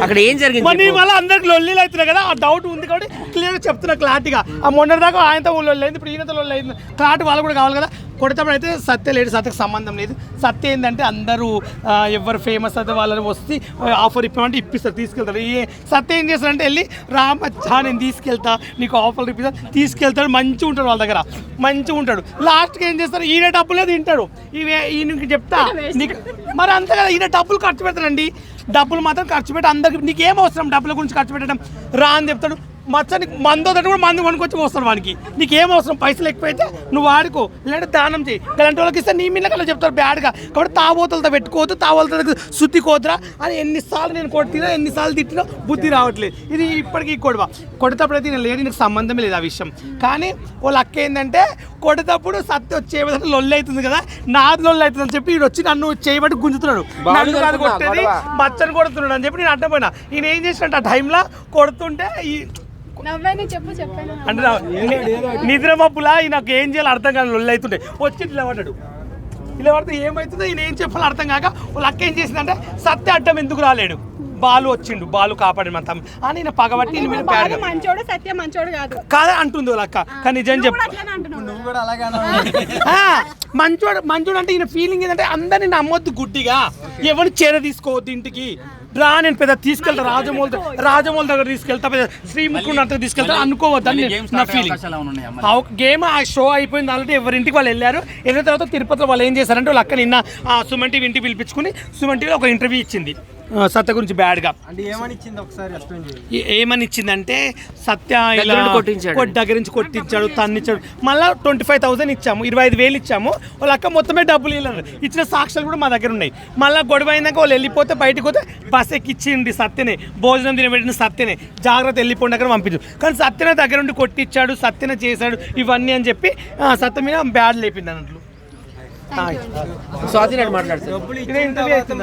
అక్కడ ఏం జరిగింది మరి వల్ల అందరికి లొల్లీలు అవుతున్నాయి కదా, ఆ డౌట్ ఉంది కాబట్టి క్లియర్గా చెప్తున్నా క్లారిటీగా. ఆ మొన్న దాకా ఆయనతో లొల్లి అయింది, ఇప్పుడు ఈయనతో లొల్లి అయింది, క్లారిటీ వాళ్ళు కూడా కావాలి కదా. కొడతాప్పుడు అయితే సత్య లేడు, సత్యకు సంబంధం లేదు. సత్య ఏంటంటే అందరూ ఎవరు ఫేమస్ అయితే వాళ్ళని వస్తే ఆఫర్ ఇప్పామంటే ఇప్పిస్తారు, తీసుకెళ్తారు. సత్య ఏం చేస్తారంటే వెళ్ళి రామచ్చా నేను తీసుకెళ్తా, నీకు ఆఫర్ ఇప్పిస్తా, తీసుకెళ్తాడు. మంచిగా ఉంటాడు వాళ్ళ దగ్గర, మంచిగా ఉంటాడు. లాస్ట్కి ఏం చేస్తారు, ఈయన డబ్బులే తింటాడు. ఈయనకి చెప్తా నీకు మరి అంతే కదా, ఈయన డబ్బులు ఖర్చు పెడతాడండి. డబ్బులు మాత్రం ఖర్చు పెట్టి అందరికి నీకేం అవసరం డబ్బుల గురించి ఖర్చు పెట్టడం రా అని చెప్తాడు. మచ్చనికి మందు వద్దట కూడా మందు కొనుక్కొచ్చి పోస్తాడు వానికి. నీకేం అవసరం, పైసలు ఎక్కువైతే నువ్వు వాడుకో, లేదంటే దానం చేయి. ఇలాంటి వాళ్ళకి ఇస్తే నీ మీద కల్లా చెప్తారు బ్యాడ్గా. కాబట్టి తాబోతులతో పెట్టుకోవద్దు, తాబోతులతో శుద్ధికోద్దురా అని ఎన్నిసార్లు నేను కొట్టినా, ఎన్నిసార్లు తిట్టినా బుద్ధి రావట్లేదు. ఇది ఇప్పటికీ కొడవ. కొడేటప్పుడు నేను లేదు, నీకు సంబంధం లేదు ఆ విషయం. కానీ వాళ్ళ అక్క ఏంటంటే కొడేటప్పుడు సత్య వచ్చే విధంగా లొల్లి అవుతుంది కదా, నాది లొల్లి అవుతుంది అని చెప్పి వీడు వచ్చి నన్ను చేయబట్టి గుంజుతున్నాడు, నన్ను కాదు కొట్టేది మచ్చని కొడుతున్నాడు అని చెప్పి నేను అడ్డపోయినా. ఈయన ఏం చేసినట్టు ఆ టైంలో కొడుతుంటే అంటే నిద్ర మబ్బులా నాకు ఏం చేయాలో అర్థం కాదు, లొల్లి అవుతుంటే వచ్చి ఇలా పడ్డాడు. ఇలా పడితే ఏమవుతుందో ఈయన ఏం చెప్పాలో అర్థం కాక వాళ్ళ అక్క ఏం చేసిందంటే సత్య అడ్డం ఎందుకు రాలేడు, బాలు వచ్చిండు, బాలు కాపాడి మన తమ్ముడు అని నేను పగబట్టి కాదా అంటుంది వాళ్ళ అక్క. కానీ నిజం చెప్పు, మంచోడు అంటే ఈయన ఫీలింగ్ ఏంటంటే అందరిని నమ్మొద్దు గుడ్డిగా, ఎవరిని చేర తీసుకోవద్దు ఇంటికి రా, నేను పెద్ద తీసుకెళ్తా రాజమౌళి దగ్గర తీసుకెళ్తా, పెద్ద శ్రీముఖుడు అంతా తీసుకెళ్తా అనుకోవద్దని నా ఫీలింగ్. గేమ్ ఆ షో అయిపోయింది ఆల్రెడీ, ఎవరింటికి వాళ్ళు వెళ్ళారు. వెళ్ళిన తర్వాత తిరుపతిలో వాళ్ళు ఏం చేశారంటే వాళ్ళ అక్క నిన్న సుమన్ టీవీ ఇంటికి పిలిపించుకుని సుమన్ టీవీలో ఒక ఇంటర్వ్యూ ఇచ్చింది సత్య గురించి బ్యాడ్గా. ఏమని ఇచ్చిందంటే సత్య ఇలా దగ్గర నుంచి కొట్టించాడు, తన్నిచ్చాడు. మళ్ళీ 25,000 ఇచ్చాము, 25,000 ఇచ్చాము. వాళ్ళ అక్క మొత్తమే డబ్బులు ఇచ్చిన సాక్ష్యాలు కూడా మా దగ్గర ఉన్నాయి. మళ్ళీ గొడవ అయినాక వాళ్ళు వెళ్ళిపోతే బయటకు పోతే బస్ ఎక్కిచ్చింది సత్యనే, భోజనం తినబెట్టిన సత్యనే, జాగ్రత్త వెళ్ళిపోండి దగ్గర పంపించు. కానీ సత్యనే దగ్గర ఉండి కొట్టించాడు, సత్యనే చేశాడు ఇవన్నీ అని చెప్పి సత్య మీద బ్యాడ్ లేపింది అన్నట్లు. స్వాతి మాట్లాడుతుంది.